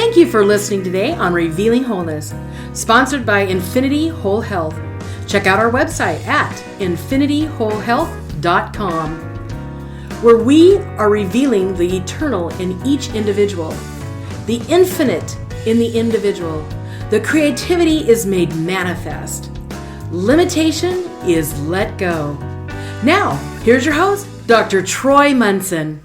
Thank you for listening today on Revealing Wholeness, sponsored by Infinity Whole Health. Check out our website at infinityWholeHealth.com, where we are revealing the eternal in each individual, the infinite in the individual. The creativity is made manifest. Limitation is let go. Now, here's your host, Dr. Troy Munson.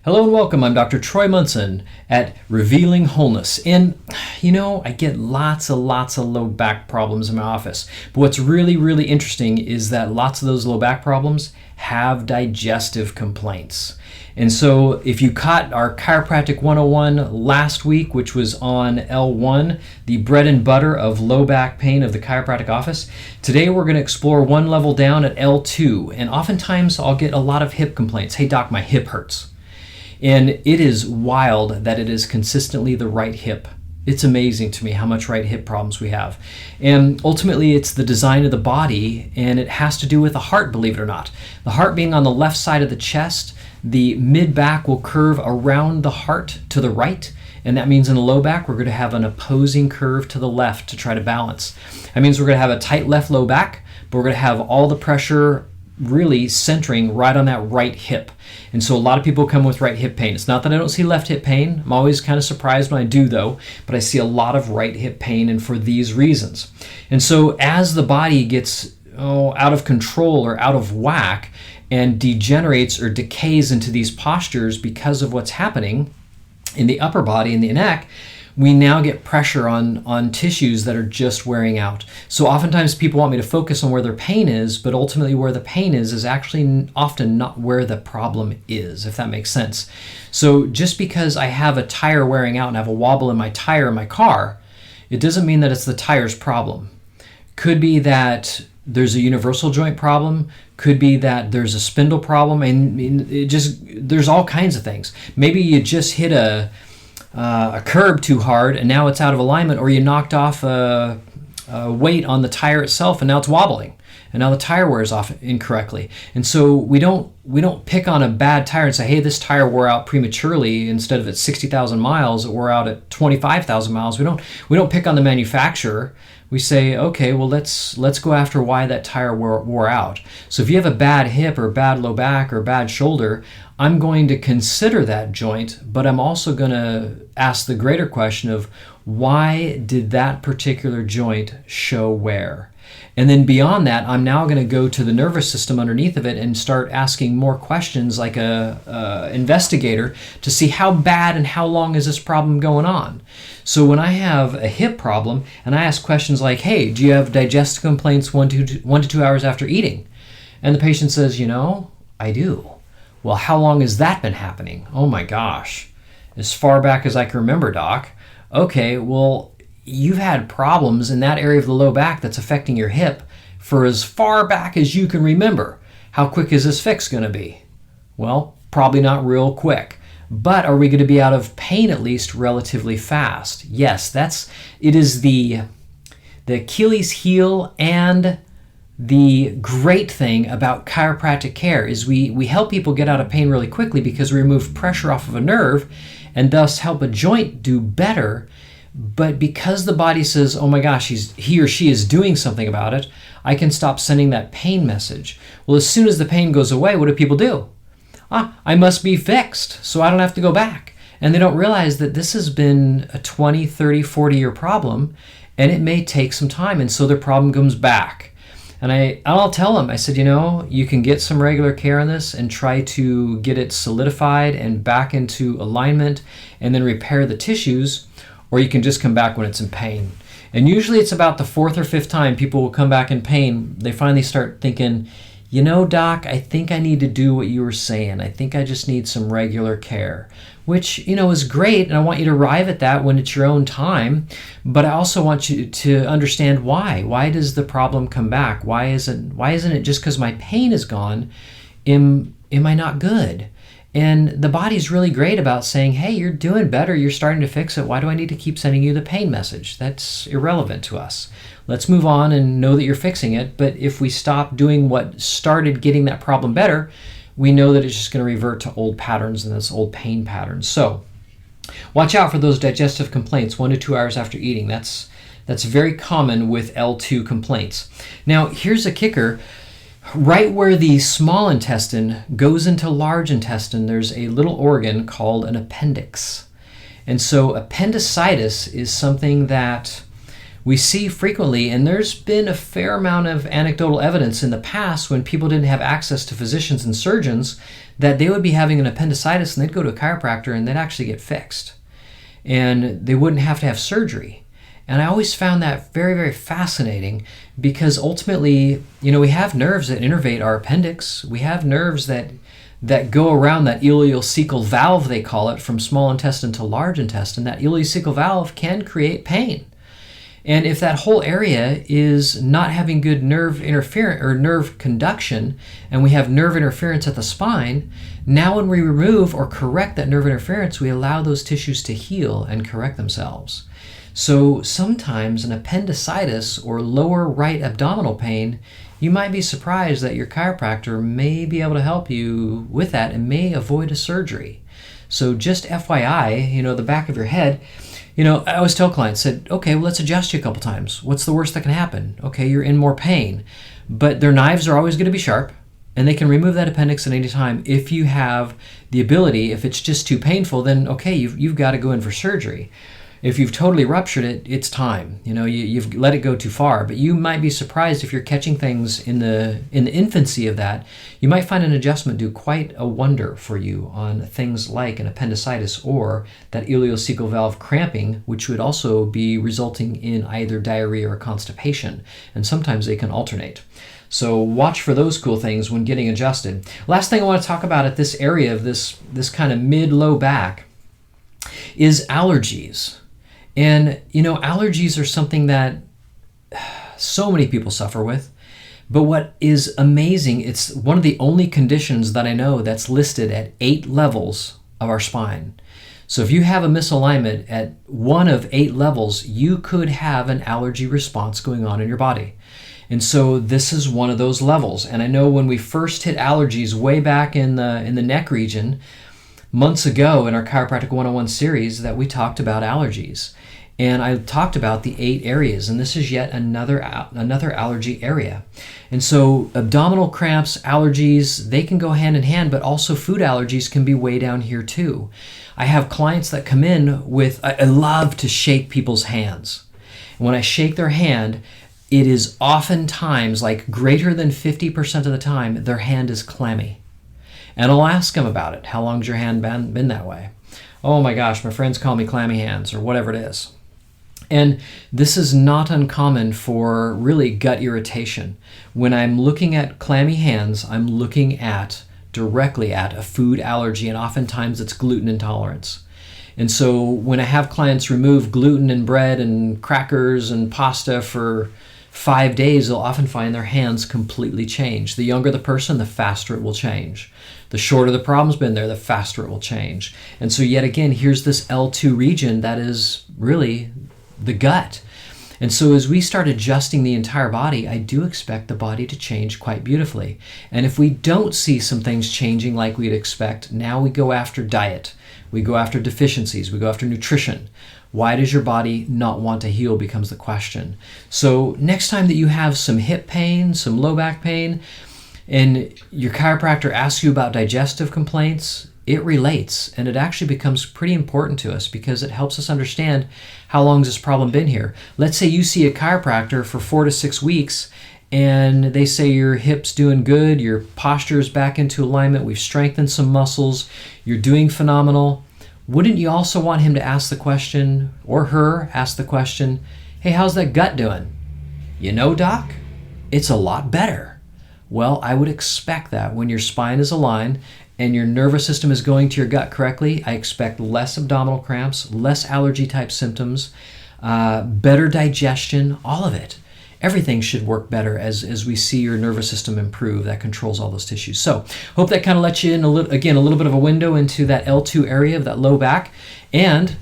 Hello and welcome. I'm Dr. Troy Munson at Revealing Wholeness. And I get lots of low back problems in my office. But what's really interesting is that lots of those low back problems have digestive complaints. And so if you caught our Chiropractic 101 last week, which was on L1, the bread and butter of low back pain of the chiropractic office, today we're going to explore one level down at L2. And oftentimes I'll get a lot of hip complaints. Hey doc, my hip hurts. And it is wild that it is consistently the right hip. It's amazing to me how much right hip problems we have. And ultimately, it's the design of the body, and it has to do with the heart, believe it or not. The heart being on the left side of the chest, the mid-back will curve around the heart to the right, and that means in the low back, we're going to have an opposing curve to the left to try to balance. That means we're going to have a tight left low back, but we're going to have all the pressure really centering right on that right hip. And so a lot of people come with right hip pain. It's not that I don't see left hip pain. I'm always kind of surprised when I do though, but I see a lot of right hip pain, and for these reasons. And so as the body gets out of control or out of whack and degenerates or decays into these postures because of what's happening in the upper body, in the neck, we now get pressure on tissues that are just wearing out. So oftentimes people want me to focus on where their pain is, but ultimately where the pain is actually often not where the problem is, if that makes sense. So just because I have a tire wearing out and I have a wobble in my tire in my car, it doesn't mean that it's the tire's problem. Could be that there's a universal joint problem, could be that there's a spindle problem, and there's all kinds of things. Maybe you just hit a curb too hard and now it's out of alignment, or you knocked off a weight on the tire itself and now it's wobbling and now the tire wears off incorrectly. And so we don't pick on a bad tire and say, hey, this tire wore out prematurely. Instead of at 60,000 miles, it wore out at 25,000 miles. We don't pick on the manufacturer. We say, okay, well, let's go after why that tire wore out. So if you have a bad hip or bad low back or bad shoulder, I'm going to consider that joint, but I'm also going to ask the greater question of why did that particular joint show wear? And then beyond that, I'm now going to go to the nervous system underneath of it and start asking more questions like a investigator to see how bad and how long is this problem going on. So when I have a hip problem and I ask questions like, hey, do you have digestive complaints 1 to 2 hours after eating? And the patient says, I do. Well, how long has that been happening? Oh my gosh, as far back as I can remember, doc. Okay, well, you've had problems in that area of the low back that's affecting your hip for as far back as you can remember. How quick is this fix going to be? Well, probably not real quick. But are we going to be out of pain at least relatively fast? Yes, it is the Achilles heel, and the great thing about chiropractic care is we help people get out of pain really quickly because we remove pressure off of a nerve and thus help a joint do better. But because the body says, oh my gosh, he or she is doing something about it, I can stop sending that pain message. Well, as soon as the pain goes away, what do people do? I must be fixed, so I don't have to go back. And they don't realize that this has been a 20, 30, 40-year problem, and it may take some time, and so their problem comes back. And I'll tell them, I said, you can get some regular care on this and try to get it solidified and back into alignment and then repair the tissues, or you can just come back when it's in pain. And usually it's about the 4th or 5th time people will come back in pain. They finally start thinking, doc, I think I need to do what you were saying. I think I just need some regular care, which, is great. And I want you to arrive at that when it's your own time. But I also want you to understand why. Why does the problem come back? Why isn't it just because my pain is gone? Am I not good? And the body's really great about saying, hey, you're doing better. You're starting to fix it. Why do I need to keep sending you the pain message? That's irrelevant to us. Let's move on and know that you're fixing it. But if we stop doing what started getting that problem better, we know that it's just going to revert to old patterns and those old pain patterns. So Watch out for those digestive complaints 1 to 2 hours after eating. That's very common with L2 complaints. Now, here's a kicker. Right where the small intestine goes into large intestine, there's a little organ called an appendix. And so appendicitis is something that we see frequently, and there's been a fair amount of anecdotal evidence in the past when people didn't have access to physicians and surgeons that they would be having an appendicitis and they'd go to a chiropractor and they'd actually get fixed. And they wouldn't have to have surgery. And I always found that very, very fascinating because ultimately, we have nerves that innervate our appendix. We have nerves that go around that ileocecal-valve, they call it, from small intestine to large intestine. That ileocecal-valve can create pain. And if that whole area is not having good nerve interference or nerve conduction, and we have nerve interference at the spine, now when we remove or correct that nerve interference, we allow those tissues to heal and correct themselves. So sometimes an appendicitis or lower right abdominal pain, you might be surprised that your chiropractor may be able to help you with that and may avoid a surgery. So just FYI, the back of your head, I always tell clients, okay, well, let's adjust you a couple times. What's the worst that can happen? Okay, you're in more pain. But their knives are always going to be sharp, and they can remove that appendix at any time if you have the ability. If it's just too painful, then okay, you've got to go in for surgery. If you've totally ruptured it, it's time. You've let it go too far. But you might be surprised if you're catching things in the infancy of that. You might find an adjustment do quite a wonder for you on things like an appendicitis or that ileocecal valve cramping, which would also be resulting in either diarrhea or constipation. And sometimes they can alternate. So watch for those cool things when getting adjusted. Last thing I want to talk about at this area of this kind of mid-low back is allergies. And, allergies are something that so many people suffer with. But what is amazing, it's one of the only conditions that I know that's listed at 8 levels of our spine. So if you have a misalignment at one of 8 levels, you could have an allergy response going on in your body. And so this is one of those levels. And I know when we first hit allergies way back in the neck region, months ago in our Chiropractic 101 series, that we talked about allergies. And I talked about the 8 areas, and this is yet another allergy area. And so abdominal cramps, allergies, they can go hand in hand, but also food allergies can be way down here too. I have clients that come in with, I love to shake people's hands. And when I shake their hand, it is oftentimes, like greater than 50% of the time, their hand is clammy. And I'll ask them about it. How long's your hand been that way? Oh my gosh, my friends call me clammy hands, or whatever it is. And this is not uncommon for really gut irritation. When I'm looking at clammy hands, I'm looking directly at a food allergy, and oftentimes it's gluten intolerance. And so when I have clients remove gluten in bread and crackers and pasta for 5 days, they'll often find their hands completely change. The younger the person, the faster it will change. The shorter the problem's been there, the faster it will change. And so yet again, here's this L2 region that is really the gut. And so as we start adjusting the entire body, I do expect the body to change quite beautifully. And if we don't see some things changing like we'd expect, now we go after diet. We go after deficiencies. We go after nutrition. Why does your body not want to heal becomes the question. So next time that you have some hip pain, some low back pain, and your chiropractor asks you about digestive complaints, it relates, and it actually becomes pretty important to us because it helps us understand how long has this problem been here. Let's say you see a chiropractor for 4 to 6 weeks and they say your hip's doing good, your posture is back into alignment, we've strengthened some muscles, you're doing phenomenal. Wouldn't you also want him to ask the question, or her ask the question, hey, how's that gut doing? Doc, it's a lot better. Well, I would expect that when your spine is aligned and your nervous system is going to your gut correctly, I expect less abdominal cramps, less allergy type symptoms, better digestion, all of it. Everything should work better as we see your nervous system improve. That controls all those tissues. So hope that kind of lets you in a little bit of a window into that L2 area of that low back. And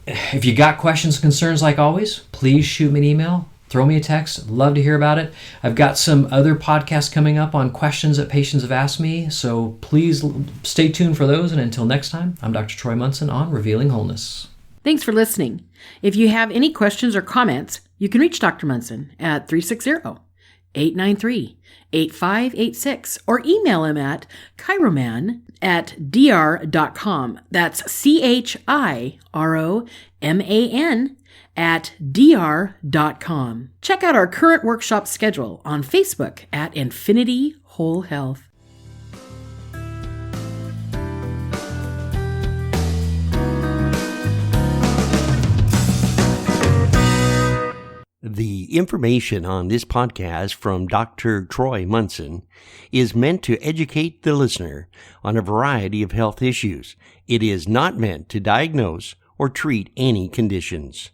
if you got questions, concerns, like always, please shoot me an email. throw me a text. Love to hear about it. I've got some other podcasts coming up on questions that patients have asked me, so please stay tuned for those. And until next time, I'm Dr. Troy Munson on Revealing Wholeness. Thanks for listening. If you have any questions or comments, you can reach Dr. Munson at 360-893-8586 or email him at chiroman@dr.com. That's chiroman@dr.com. Check out our current workshop schedule on Facebook at Infinity Whole Health. The information on this podcast from Dr. Troy Munson is meant to educate the listener on a variety of health issues. It is not meant to diagnose or treat any conditions.